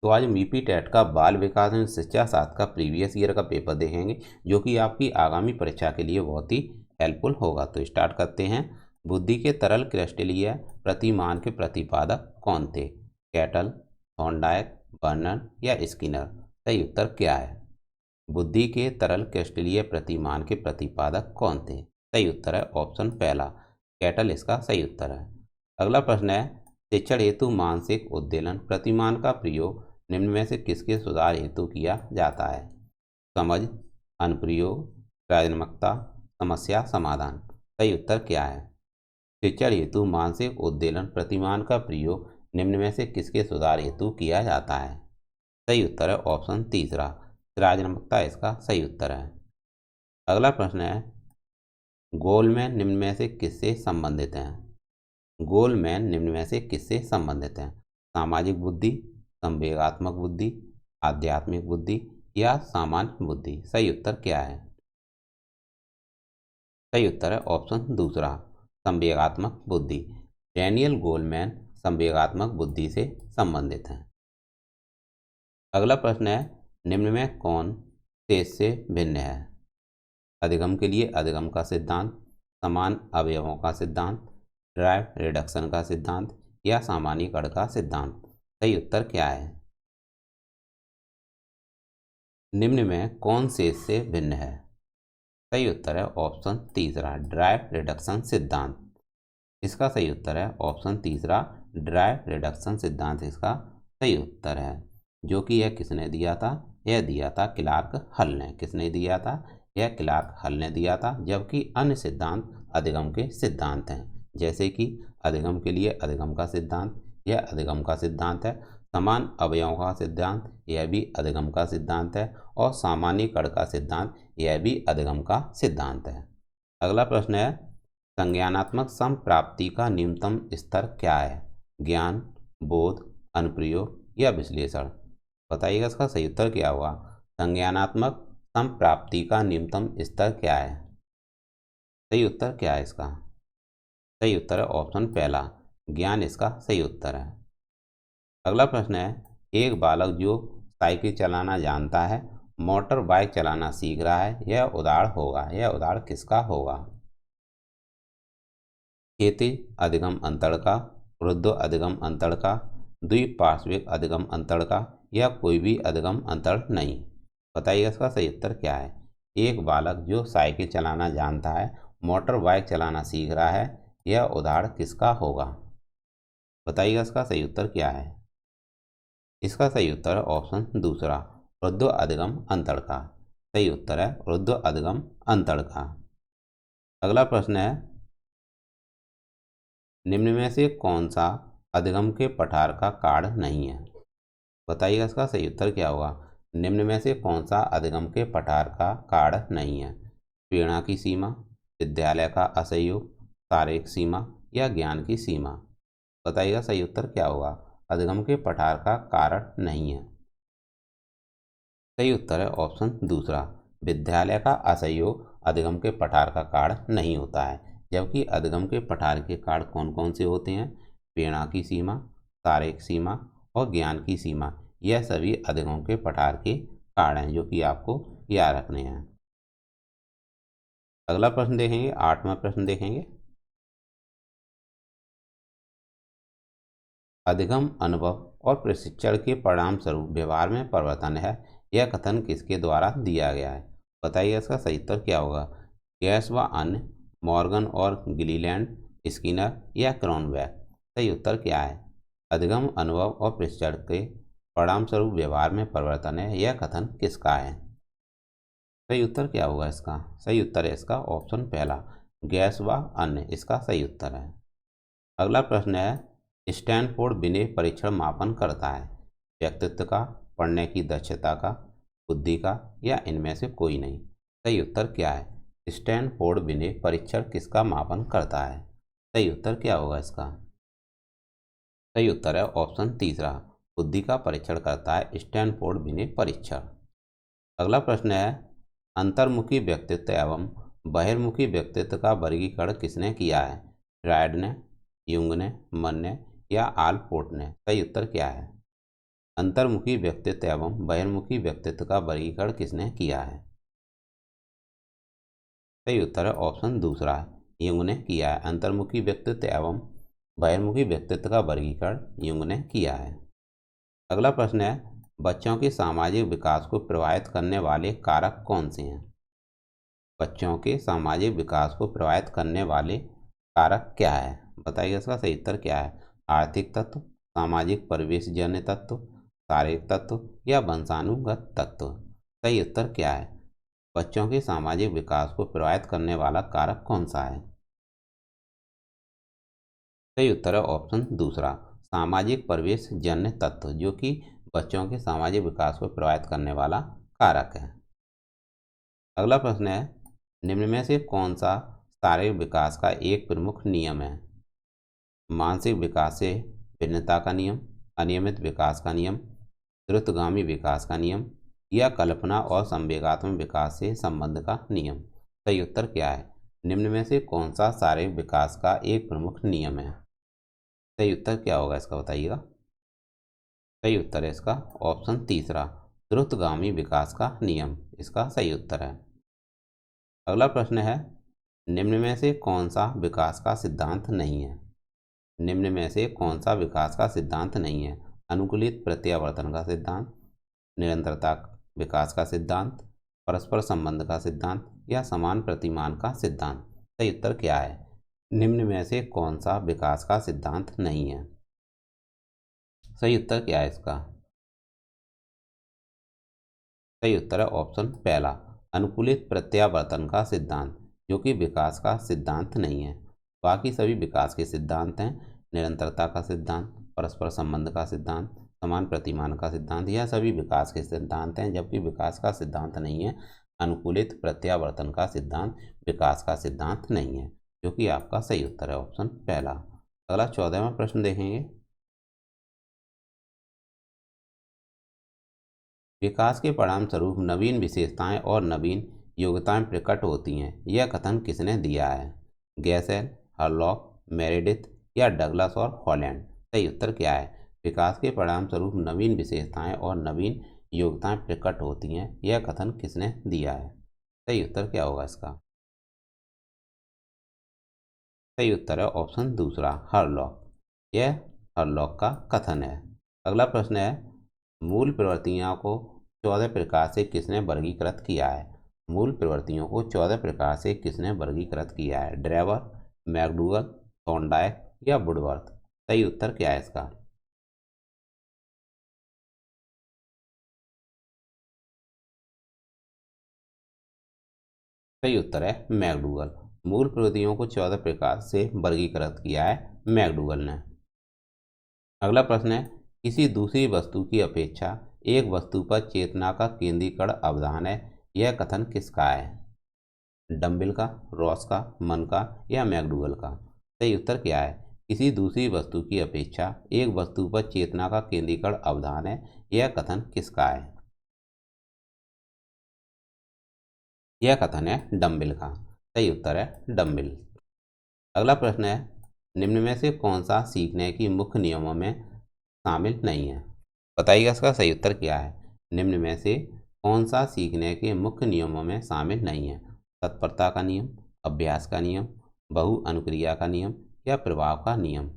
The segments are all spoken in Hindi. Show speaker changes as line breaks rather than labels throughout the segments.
तो आज हम यूपी टेट का बाल विकास एवं शिक्षा शास्त्र का प्रीवियस ईयर का पेपर देखेंगे, जो कि आपकी आगामी परीक्षा के लिए बहुत ही हेल्पफुल होगा। तो स्टार्ट करते हैं। बुद्धि के तरल क्रिस्टलीय प्रतिमान के प्रतिपादक कौन थे? कैटल, थॉर्नडाइक, बर्नन या स्किनर? सही उत्तर क्या है? बुद्धि के तरल क्रिस्टलीय प्रतिमान के प्रतिपादक कौन थे? सही उत्तर है ऑप्शन पहला, कैटल इसका सही उत्तर है। अगला प्रश्न है, शिक्षण हेतु मानसिक उद्दीलन प्रतिमान का प्रयोग निम्न में से किसके सुधार हेतु किया जाता है? समझ, अनुप्रयोग, सृजनात्मकता, समस्या समाधान? सही उत्तर क्या है? शिक्षण हेतु मानसिक उद्दीलन प्रतिमान का प्रयोग निम्न में से किसके सुधार हेतु किया जाता है? सही उत्तर है ऑप्शन तीसरा, सृजनात्मकता इसका सही उत्तर है। अगला प्रश्न है, गोलमैन निम्न में से किससे संबंधित हैं? गोलमैन निम्न में से किससे संबंधित हैं? सामाजिक बुद्धि, संवेगात्मक बुद्धि, आध्यात्मिक बुद्धि या सामान्य बुद्धि? सही उत्तर क्या है? सही उत्तर है ऑप्शन दूसरा, संवेगात्मक बुद्धि। डैनियल गोलमैन संवेगात्मक बुद्धि से संबंधित हैं। अगला प्रश्न है, निम्न में कौन शेष से भिन्न है? अधिगम के लिए अधिगम का सिद्धांत, समान अवयवों का सिद्धांत, ड्राइव रिडक्शन का सिद्धांत या सामान्यीकरण का सिद्धांत? सही उत्तर क्या है? निम्न में कौन शेष से भिन्न है? सही उत्तर है ऑप्शन तीसरा, ड्राइव रिडक्शन सिद्धांत। इसका सही उत्तर है ऑप्शन तीसरा, ड्राइव रिडक्शन सिद्धांत इसका सही उत्तर है। जो कि यह किसने दिया था? यह दिया था क्लार्क हल ने। किसने दिया था? यह क्लार्क हल ने दिया था। जबकि अन्य सिद्धांत अधिगम के सिद्धांत हैं, जैसे कि अधिगम के लिए अधिगम का सिद्धांत, यह अधिगम का सिद्धांत है। समान अवयवों का सिद्धांत, यह भी अधिगम का सिद्धांत है। और सामान्यीकरण का सिद्धांत, यह भी अधिगम का सिद्धांत है। अगला प्रश्न है, संज्ञानात्मक संप्राप्ति का न्यूनतम स्तर क्या है? ज्ञान, बोध, अनुप्रयोग या विश्लेषण? बताइएगा इसका सही उत्तर क्या हुआ? संज्ञानात्मक संप्राप्ति का न्यूनतम स्तर क्या है? सही उत्तर क्या है इसका? सही उत्तर है ऑप्शन पहला, ज्ञान इसका सही उत्तर है। अगला प्रश्न है, एक बालक जो साइकिल चलाना जानता है, मोटर बाइक चलाना सीख रहा है, यह उदाहरण होगा। यह उदाहरण किसका होगा? खेती अधिगम अंतड़ का, वृद्ध अधिगम अंतड़ का, द्विपार्श्विक अधिगम अंतड़ का या कोई भी अधिगम अंतड़ नहीं? बताइएगा इसका सही उत्तर क्या है? एक बालक जो साइकिल चलाना जानता है, मोटर बाइक चलाना सीख रहा है, यह उदाहरण किसका होगा? बताइएगा इसका सही उत्तर क्या है? इसका सही उत्तर है ऑप्शन दूसरा, वृद्ध अधिगम अंतड़ का। सही उत्तर है वृद्ध अधिगम अंतड़ का। अगला प्रश्न है, निम्न में से कौन सा अधिगम के पठार का कार्य नहीं है? बताइएगा इसका सही उत्तर क्या होगा? निम्न में से कौन सा अधिगम के पठार का कार्य नहीं है? प्रेरणा की सीमा, विद्यालय का असहयोग, शारीरिक सीमा या ज्ञान की सीमा? बताइएगा सही उत्तर क्या होगा? अधिगम के पठार का कारण नहीं है। सही उत्तर है ऑप्शन दूसरा, विद्यालय का असहयोग अधिगम के पठार का कारण नहीं होता है। जबकि अधिगम के पठार के कारण कौन कौन से होते हैं? प्रेरणा की सीमा, शारीरिक सीमा और ज्ञान की सीमा। यह सभी अधिगम के पठार के कारण हैं, जो कि आपको याद रखने हैं। अगला प्रश्न देखेंगे, 8वां प्रश्न देखेंगे। अधिगम अनुभव और प्रशिक्षण के परिणाम स्वरूप व्यवहार में परिवर्तन है, यह कथन किसके द्वारा दिया गया है? बताइए इसका सही उत्तर क्या होगा? गैस व अन्य, मॉर्गन और ग्लीलैंड, स्किनर या क्रॉनबैक? सही उत्तर क्या है? अधिगम अनुभव और प्रशिक्षण के परिणाम स्वरूप व्यवहार में परिवर्तन है, यह कथन किसका है? सही उत्तर क्या होगा इसका? सही उत्तर है इसका ऑप्शन पहला, गैस व अन्य इसका सही उत्तर है। अगला प्रश्न है, स्टैनफोर्ड विनय परीक्षण मापन करता है व्यक्तित्व का, पढ़ने की दक्षता का, बुद्धि का या इनमें से कोई नहीं? सही उत्तर क्या है? स्टैनफोर्ड विनय परीक्षण किसका मापन करता है? सही उत्तर क्या होगा इसका? सही उत्तर है ऑप्शन तीसरा, बुद्धि का परीक्षण करता है स्टैनफोर्ड विनय परीक्षण। अगला प्रश्न है, अंतर्मुखी व्यक्तित्व एवं बहिर्मुखी व्यक्तित्व का वर्गीकरण किसने किया है? फ्रायड ने, युंग ने, मन ने या आलपोर्ट ने? सही उत्तर क्या है? अंतर्मुखी व्यक्तित्व एवं बहिर्मुखी व्यक्तित्व का वर्गीकरण किसने किया है? सही उत्तर है ऑप्शन दूसरा, युंग ने किया है। अंतर्मुखी व्यक्तित्व एवं बहिर्मुखी व्यक्तित्व का वर्गीकरण युंग ने किया है। अगला प्रश्न है, बच्चों के सामाजिक विकास को प्रभावित करने वाले कारक कौन से हैं? बच्चों के सामाजिक विकास को प्रभावित करने वाले कारक क्या है? बताइए इसका सही उत्तर क्या है? आर्थिक तत्व, सामाजिक परिवेश जन्य तत्व, शारीरिक तत्व या वंशानुगत तत्व। सही उत्तर क्या है? बच्चों के सामाजिक विकास को प्रभावित करने वाला कारक कौन सा है? सही उत्तर है ऑप्शन दूसरा, सामाजिक परिवेश जन्य तत्व, जो कि बच्चों के सामाजिक विकास को प्रभावित करने वाला कारक है। अगला प्रश्न है, निम्न में से कौन सा शारीरिक विकास का एक प्रमुख नियम है? मानसिक विकास से भिन्नता का नियम, अनियमित विकास का नियम, द्रुतगामी विकास का नियम या कल्पना और संवेगात्मक विकास से संबंध का नियम। सही उत्तर क्या है? निम्न में से कौन सा शारीरिक विकास का एक प्रमुख नियम है? सही उत्तर क्या होगा इसका बताइएगा। सही उत्तर है इसका ऑप्शन तीसरा, द्रुतगामी विकास का नियम इसका सही उत्तर है। अगला प्रश्न है, निम्न में से कौन सा विकास का सिद्धांत नहीं है? निम्न में से कौन सा विकास का सिद्धांत नहीं है? अनुकूलित प्रत्यावर्तन का सिद्धांत, निरंतरता विकास का सिद्धांत, परस्पर संबंध का सिद्धांत या समान प्रतिमान का सिद्धांत। सही उत्तर क्या है? निम्न में से कौन सा विकास का सिद्धांत नहीं है? सही उत्तर क्या है इसका? सही उत्तर है ऑप्शन पहला, अनुकूलित प्रत्यावर्तन का सिद्धांत, जो कि विकास का सिद्धांत नहीं है। बाकी सभी विकास के सिद्धांत हैं, निरंतरता का सिद्धांत, परस्पर संबंध का सिद्धांत, समान प्रतिमान का सिद्धांत, यह सभी विकास के सिद्धांत हैं, जबकि विकास का सिद्धांत नहीं है अनुकूलित प्रत्यावर्तन का सिद्धांत, विकास का सिद्धांत नहीं है, जो कि आपका सही उत्तर है ऑप्शन पहला। अगला 14वां प्रश्न देखेंगे, विकास के परिणाम स्वरूप नवीन विशेषताएं और नवीन योग्यताएं प्रकट होती हैं, यह कथन किसने दिया है? गैसेल, हरलॉक, मेरेडिथ या डगलस और हॉलैंड। सही उत्तर क्या है? विकास के परिणाम स्वरूप नवीन विशेषताएं और नवीन योग्यताएं प्रकट होती हैं, यह कथन किसने दिया है? सही उत्तर क्या होगा इसका? सही उत्तर है ऑप्शन दूसरा, हरलॉक। यह हरलॉक का कथन है। अगला प्रश्न है, मूल प्रवृत्तियों को 14 प्रकार से किसने वर्गीकृत किया है? मूल प्रवृत्तियों को 14 प्रकार से किसने वर्गीकृत किया है? ड्रेवर, मैकडूगल, थॉर्नडाइक या वुडवर्थ। सही उत्तर क्या है इसका? सही उत्तर है मैकडूगल। मूल प्रवृत्तियों को 14 प्रकार से वर्गीकृत किया है मैकडूगल ने। अगला प्रश्न है, किसी दूसरी वस्तु की अपेक्षा एक वस्तु पर चेतना का केंद्रीकरण अवधान है, यह कथन किसका है? डम्बिल का, रॉस का, मन का या मैकडूगल का। सही उत्तर क्या है? किसी दूसरी वस्तु की अपेक्षा एक वस्तु पर चेतना का केंद्रीकरण अवधान है, यह कथन किसका है? यह कथन है डम्बिल का। सही उत्तर है डम्बिल। अगला प्रश्न है, निम्न में से कौन सा सीखने की मुख्य नियमों में शामिल नहीं है? बताइएगा इसका सही उत्तर क्या है? निम्न में से कौन सा सीखने के मुख्य नियमों में शामिल नहीं है? तत्परता का नियम, अभ्यास का नियम, बहु अनुक्रिया का नियम या प्रभाव का नियम।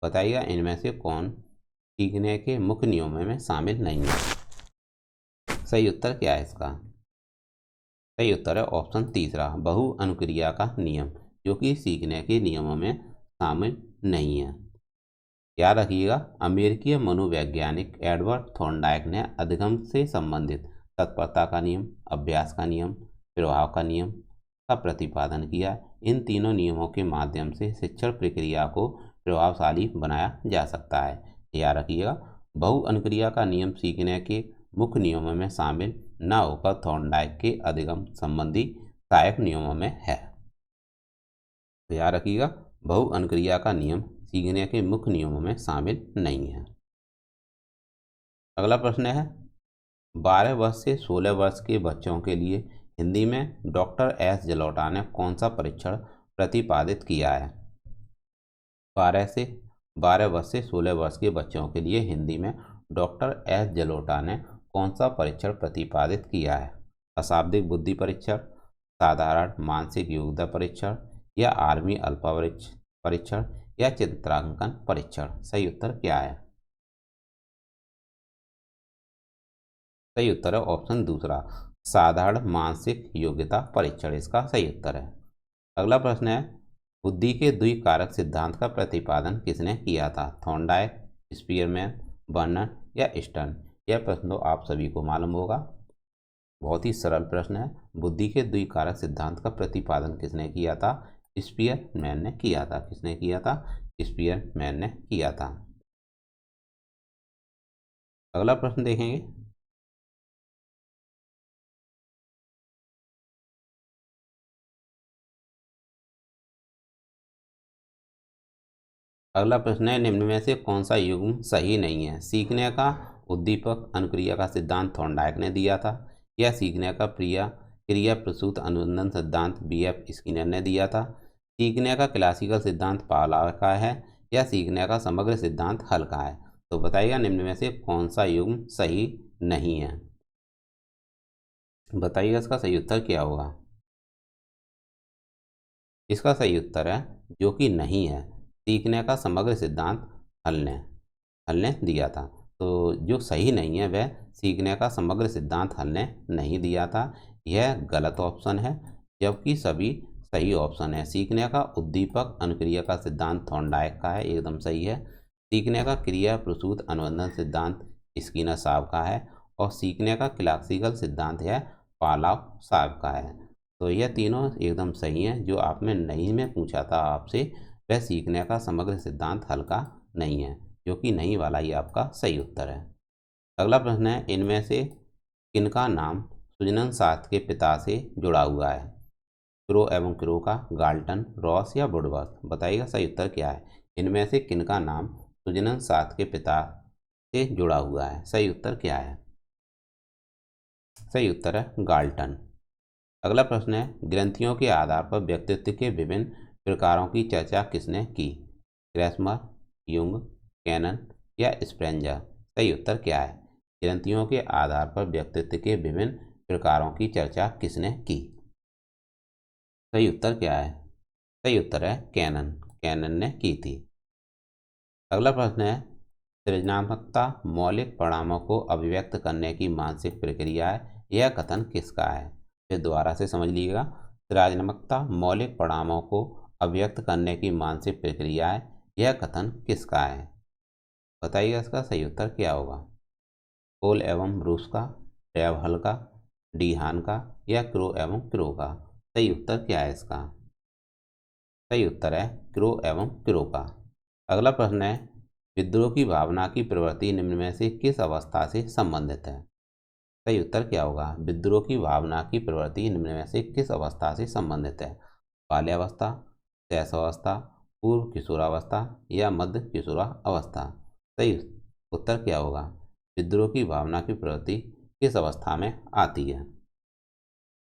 बताइएगा इनमें से कौन सीखने के मुख्य नियमों में शामिल नहीं है? सही उत्तर क्या है इसका? सही उत्तर है ऑप्शन तीसरा, बहु अनुक्रिया का नियम, जो कि सीखने के नियमों में शामिल नहीं है। याद रखिएगा, अमेरिकी मनोवैज्ञानिक एडवर्ड थॉर्नडाइक ने अधिगम से संबंधित तत्परता का नियम, अभ्यास का नियम, प्रभाव का नियम का प्रतिपादन किया। इन तीनों नियमों के माध्यम से शिक्षण प्रक्रिया को प्रभावशाली बनाया जा सकता है। याद रखिएगा, बहु अनुक्रिया का नियम सीखने के मुख्य नियमों में शामिल न होकर थॉर्नडाइक के अधिगम संबंधी सहायक नियमों में है। तो याद रखिएगा, बहु अनुक्रिया का नियम सीखने के मुख्य नियमों में शामिल नहीं है। अगला प्रश्न है, 12 वर्ष से 16 वर्ष के बच्चों के लिए हिंदी में डॉक्टर एस जलोटा ने कौन सा परीक्षण प्रतिपादित किया है? 12 वर्ष से 16 वर्ष के बच्चों के लिए हिंदी में डॉक्टर एस जलोटा ने कौन सा परीक्षण प्रतिपादित किया है? अशाब्दिक बुद्धि परीक्षण, साधारण मानसिक योग्यता परीक्षण, या आर्मी अल्फा परीक्षण, या चित्रांकन परीक्षण? सही उत्तर क्या है? सही उत्तर है ऑप्शन दूसरा, साधारण मानसिक योग्यता परीक्षण इसका सही उत्तर है। अगला प्रश्न है, बुद्धि के द्विकारक सिद्धांत का प्रतिपादन किसने किया था? थॉर्नडाइक, स्पीयरमैन, बर्नन, या स्टर्न? यह प्रश्न तो आप सभी को मालूम होगा, बहुत ही सरल प्रश्न है। बुद्धि के द्विकारक सिद्धांत का प्रतिपादन किसने किया था? स्पीयरमैन ने किया था। किसने किया था? स्पीयरमैन ने किया था। अगला प्रश्न देखेंगे, अगला प्रश्न है, निम्न में से कौन सा युग्म सही नहीं है? सीखने का उद्दीपक अनुक्रिया का सिद्धांत थॉर्नडाइक ने दिया था, या सीखने का क्रिया प्रसूत अनुबंधन सिद्धांत बीएफ स्किनर ने दिया था, सीखने का क्लासिकल सिद्धांत पावलोव का है, या सीखने का समग्र सिद्धांत हल का है? तो बताइएगा निम्न में से कौन सा युग्म सही नहीं है? बताइएगा इसका सही उत्तर क्या होगा? इसका सही उत्तर है जो कि नहीं है, सीखने का समग्र सिद्धांत हल ने दिया था। तो जो सही नहीं है वह सीखने का समग्र सिद्धांत हल ने नहीं दिया था, यह गलत ऑप्शन है, जबकि सभी सही ऑप्शन है। सीखने का उद्दीपक अनुक्रिया का सिद्धांत थॉर्नडाइक का है, एकदम सही है। सीखने का क्रिया प्रसूत अनुबंधन सिद्धांत स्किनर साहब का है, और सीखने का क्लासिकल सिद्धांत है पावलोव साहब का है। तो यह तीनों एकदम सही हैं। जो आपने नहीं में पूछा था आपसे, वह सीखने का समग्र सिद्धांत हल का नहीं है, जो कि नहीं वाला ही आपका सही उत्तर है। अगला प्रश्न है, इनमें से किनका नाम सुजनन साथ के पिता से जुड़ा हुआ है? क्रो एवं क्रो का, गाल्टन, रॉस, या वुडवर्थ? बताइएगा सही उत्तर क्या है? इनमें से किनका नाम सुजनन साथ के पिता से जुड़ा हुआ है? सही उत्तर क्या है? सही उत्तर है गाल्टन। अगला प्रश्न है, ग्रंथियों के आधार पर व्यक्तित्व के विभिन्न प्रकारों की चर्चा किसने की? क्रेसमर, युंग, कैनन, या स्प्रेंजर? सही उत्तर क्या है? ग्रंथियों के आधार पर व्यक्तित्व के विभिन्न प्रकारों की चर्चा किसने की? सही उत्तर क्या है? सही उत्तर है कैनन। कैनन ने की थी। अगला प्रश्न है, सृजनात्मकता मौलिक परिणामों को अभिव्यक्त करने की मानसिक प्रक्रिया है, यह कथन किसका है? फिर दोबारा से समझ लीजिएगा, सृजनात्मकता मौलिक परिणामों को अभिव्यक्त करने की मानसिक प्रक्रिया है, यह कथन किसका है? बताइएगा इसका सही उत्तर क्या होगा? कोल एवं ब्रूस का, टैब हल का, डी हान का, या क्रो एवं क्रो का? सही उत्तर क्या है इसका? सही उत्तर है क्रो एवं क्रो का। अगला प्रश्न है, विद्रोह की भावना की प्रवृत्ति निम्न में से किस अवस्था से संबंधित है? सही उत्तर क्या होगा? विद्रोह की भावना की प्रवृत्ति निम्न में से किस अवस्था से संबंधित है? बाल्यावस्था, शैशवावस्था, पूर्व किशोरावस्था, या मध्य किशोरावस्था? सही उत्तर क्या होगा? विद्रोह की भावना की प्रवृत्ति किस अवस्था में आती है?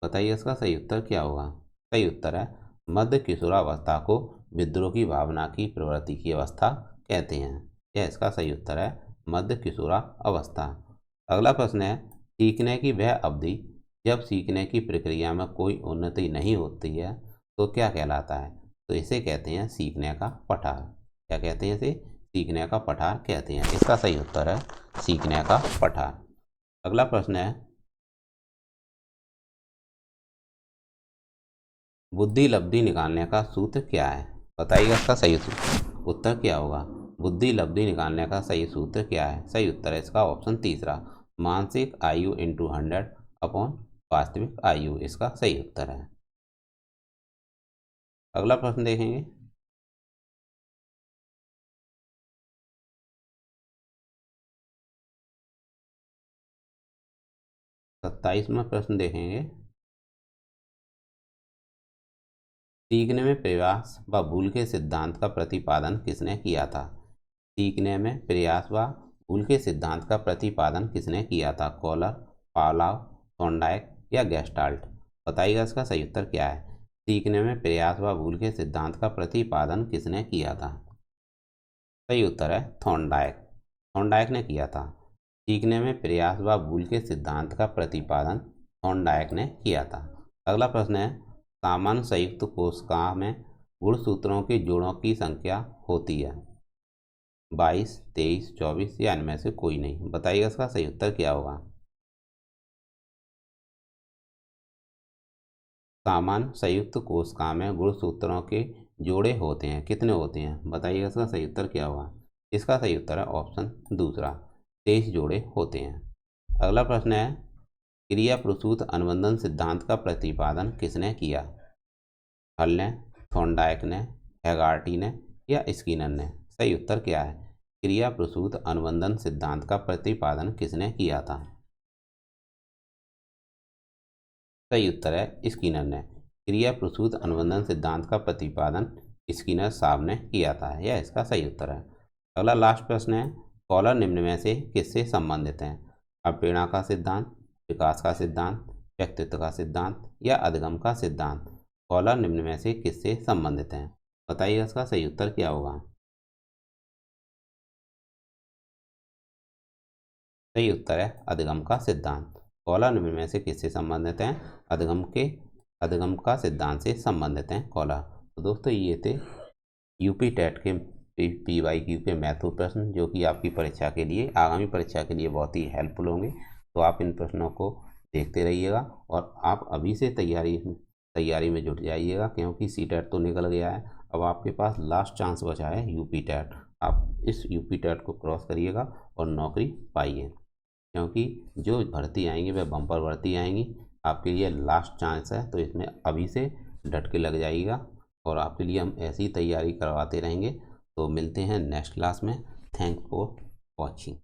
बताइए इसका सही उत्तर क्या होगा? सही उत्तर है मध्य किशोरावस्था को विद्रोह की भावना की प्रवृत्ति की अवस्था कहते हैं। यह इसका सही उत्तर है मध्य किशोरावस्था। अगला प्रश्न है, सीखने की वह अवधि जब सीखने की प्रक्रिया में कोई उन्नति नहीं होती है तो क्या कहलाता है? तो इसे कहते हैं सीखने का पठार। क्या कहते हैं इसे? सीखने का पठार कहते हैं। इसका सही उत्तर है सीखने का पठार। अगला प्रश्न है, बुद्धि लब्धि निकालने का सूत्र क्या है? बताइएगा इसका सही उत्तर क्या होगा? बुद्धि लब्धि निकालने का सही सूत्र क्या है? सही उत्तर है इसका ऑप्शन तीसरा, मानसिक आयु इंटू 100 अपॉन वास्तविक आयु। इसका सही उत्तर है। अगला प्रश्न देखेंगे, 27वां प्रश्न देखेंगे, सीखने में प्रयास व भूल के सिद्धांत का प्रतिपादन किसने किया था? सीखने में प्रयास व भूल के सिद्धांत का प्रतिपादन किसने किया था? कॉलर, पावलोव, थॉर्नडाइक, या गेस्टाल्ट? बताइएगा इसका सही उत्तर क्या है? सीखने में प्रयास व भूल के सिद्धांत का प्रतिपादन किसने किया था? सही उत्तर है थॉर्नडाइक। थॉर्नडाइक ने किया था। सीखने में प्रयास व भूल के सिद्धांत का प्रतिपादन थॉर्नडाइक ने किया था। अगला प्रश्न है, सामान्य संयुक्त कोशिका में गुणसूत्रों के जोड़ों की संख्या होती है 22, 23, 24 या इनमें से कोई नहीं। बताइएगा इसका सही उत्तर क्या होगा। सामान्य संयुक्त कोशिका में गुणसूत्रों के जोड़े होते हैं, कितने होते हैं? बताइएगा इसका सही उत्तर क्या होगा। इसका सही उत्तर है ऑप्शन दूसरा, 23 जोड़े होते हैं। अगला प्रश्न है, क्रिया प्रसूत अनुबंधन सिद्धांत का प्रतिपादन किसने किया? हल ने, थॉर्नडाइक ने, हैगार्टी ने या स्किनर ने? सही उत्तर क्या है? क्रिया प्रसूत अनुबंधन सिद्धांत का प्रतिपादन किसने किया था? सही उत्तर है स्किनर ने। क्रिया प्रसूत अनुबंधन सिद्धांत का प्रतिपादन स्किनर साहब ने किया था, यह इसका सही उत्तर है। अगला लास्ट प्रश्न है, कॉलर निम्न में से किससे संबंधित हैं? अप्रेरणा का सिद्धांत, विकास का सिद्धांत, व्यक्तित्व का सिद्धांत या अधिगम का सिद्धांत? कॉलर निम्न में से किससे संबंधित हैं? बताइए इसका सही उत्तर क्या होगा। सही उत्तर है अधिगम का सिद्धांत। कॉलर निम्न में से किससे संबंधित हैं? अधिगम का सिद्धांत से संबंधित हैं कॉलर। तो दोस्तों ये थे यूपी टेट के PYQ के महत्वपूर्ण प्रश्न, जो कि आपकी परीक्षा के लिए, आगामी परीक्षा के लिए बहुत ही हेल्पफुल होंगे। तो आप इन प्रश्नों को देखते रहिएगा और आप अभी से तैयारी में जुट जाइएगा, क्योंकि CTET तो निकल गया है। अब आपके पास लास्ट चांस बचा है यूपी टेट। आप इस यूपी टेट को क्रॉस करिएगा और नौकरी पाइए, क्योंकि जो भर्ती आएंगी वह बम्पर भर्ती आएंगी। आपके लिए लास्ट चांस है, तो इसमें अभी से डट के लग जाइएगा और आपके लिए हम ऐसी तैयारी करवाते रहेंगे। तो मिलते हैं नेक्स्ट क्लास में। Thanks for watching.